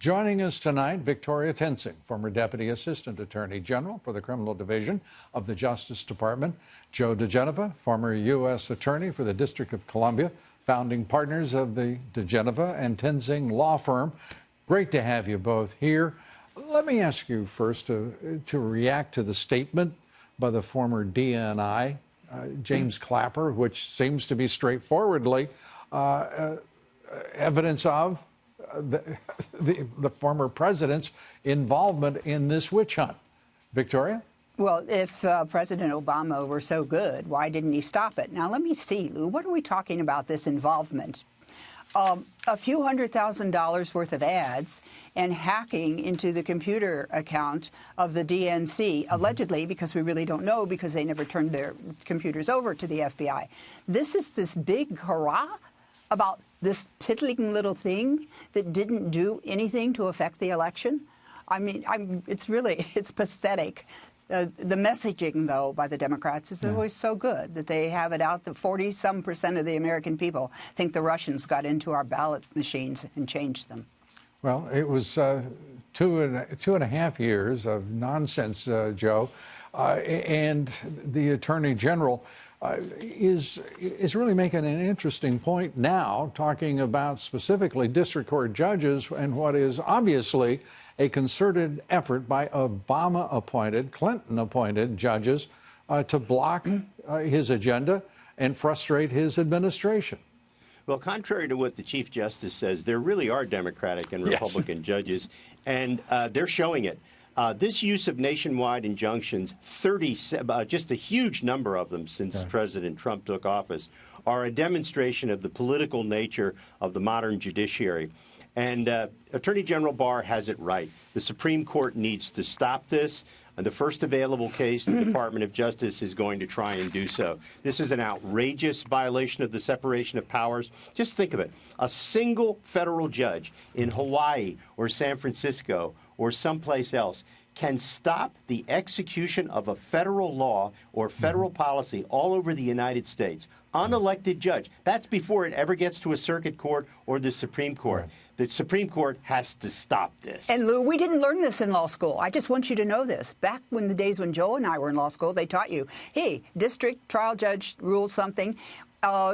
Joining us tonight, Victoria Toensing, former Deputy Assistant Attorney General for the Criminal Division of the Justice Department. Joe DiGenova, former U.S. Attorney for the District of Columbia, founding partners of the DiGenova and Toensing law firm. Great to have you both here. Let me ask you first to react to the statement by the former DNI, James Clapper, which seems to be straightforwardly evidence of the former president's involvement in this witch hunt. Victoria? Well, if President Obama were so good, why didn't he stop it? Now, let me see, Lou, what are we talking about, this involvement? A few $100,000 worth of ads and hacking into the computer account of the DNC, allegedly, because we really don't know, because they never turned their computers over to the FBI. This is this big hurrah about this piddling little thing that didn't do anything to affect the election. I mean, it's pathetic. The messaging, though, by the Democrats is always so good that they have it out that 40-some% of the American people think the Russians got into our ballot machines and changed them. Well, it was two and a half years of nonsense, Joe, and the Attorney General is really making an interesting point now, talking about specifically district court judges and what is obviously a concerted effort by Obama-appointed, Clinton-appointed judges to block his agenda and frustrate his administration. Well, contrary to what the Chief Justice says, there really are Democratic and Republican judges, and they're showing it. This use of nationwide injunctions, just a huge number of them since President Trump took office, are a demonstration of the political nature of the modern judiciary. And Attorney General Barr has it right. The Supreme Court needs to stop this. And the first available case, the Department of Justice is going to try and do so. This is an outrageous violation of the separation of powers. Just think of it. A single federal judge in Hawaii or San Francisco or someplace else can stop the execution of a federal law or federal policy all over the United States. Unelected judge. That's before it ever gets to a circuit court or the Supreme Court. Right. The Supreme Court has to stop this. And Lou, we didn't learn this in law school. I just want you to know this. Back when the days when Joe and I were in law school, they taught you, hey, district trial judge rules something,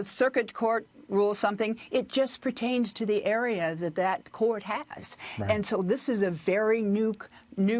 circuit court rules something. It just pertains to the area that court has. Right. And so this is a very new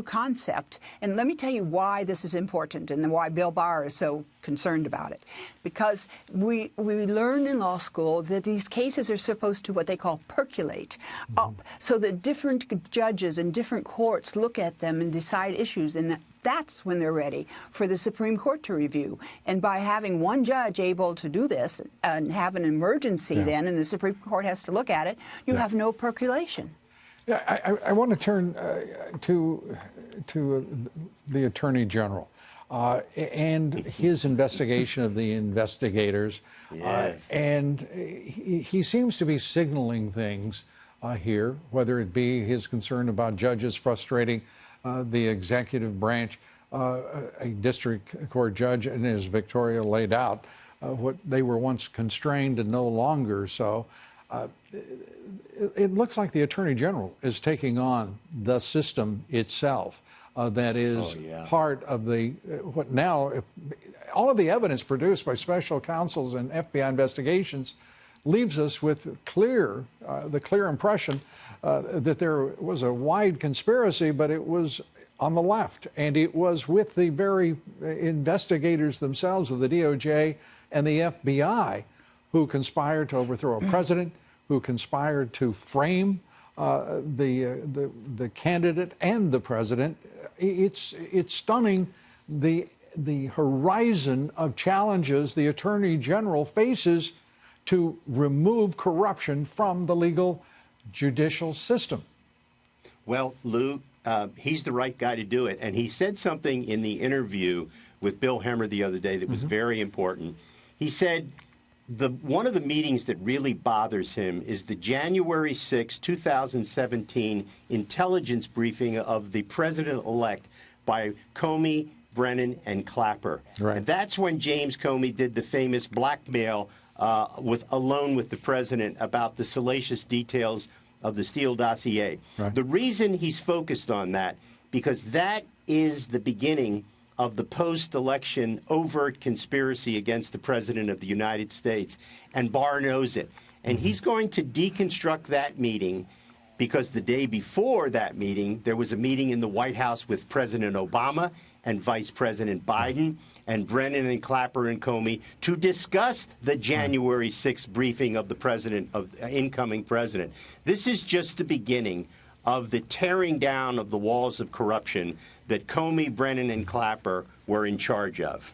concept. And let me tell you why this is important and why Bill Barr is so concerned about it. Because we learned in law school that these cases are supposed to what they call percolate up, so that different judges and different courts look at them and decide issues, and that's when they're ready for the Supreme Court to review. And by having one judge able to do this and have an emergency then, and the Supreme Court has to look at it, you have no percolation. Yeah, I want to turn to the Attorney General and his investigation of the investigators. Yes. And he seems to be signaling things here, whether it be his concern about judges frustrating the executive branch, a district court judge, and as Victoria laid out, what they were once constrained and no longer so. It looks like the Attorney General is taking on the system itself. That is part of what now, all of the evidence produced by special counsels and FBI investigations leaves us with the clear impression that there was a wide conspiracy, but it was on the left, and it was with the very investigators themselves of the DOJ and the FBI who conspired to overthrow a president, who conspired to frame the candidate and the president. It's stunning the horizon of challenges the Attorney General faces to remove corruption from the legal judicial system. Well, Lou, he's the right guy to do it. And he said something in the interview with Bill Hemmer the other day that was very important. He said, one of the meetings that really bothers him is the January 6, 2017 intelligence briefing of the president-elect by Comey, Brennan, and Clapper. Right. And that's when James Comey did the famous blackmail alone with the president about the salacious details of the Steele dossier. Right. The reason he's focused on that, because that is the beginning of the post-election overt conspiracy against the President of the United States. And Barr knows it. And he's going to deconstruct that meeting, because the day before that meeting, there was a meeting in the White House with President Obama and Vice President Biden and Brennan and Clapper and Comey to discuss the January 6th briefing of the president, of incoming president. This is just the beginning of the tearing down of the walls of corruption that Comey, Brennan, and Clapper were in charge of.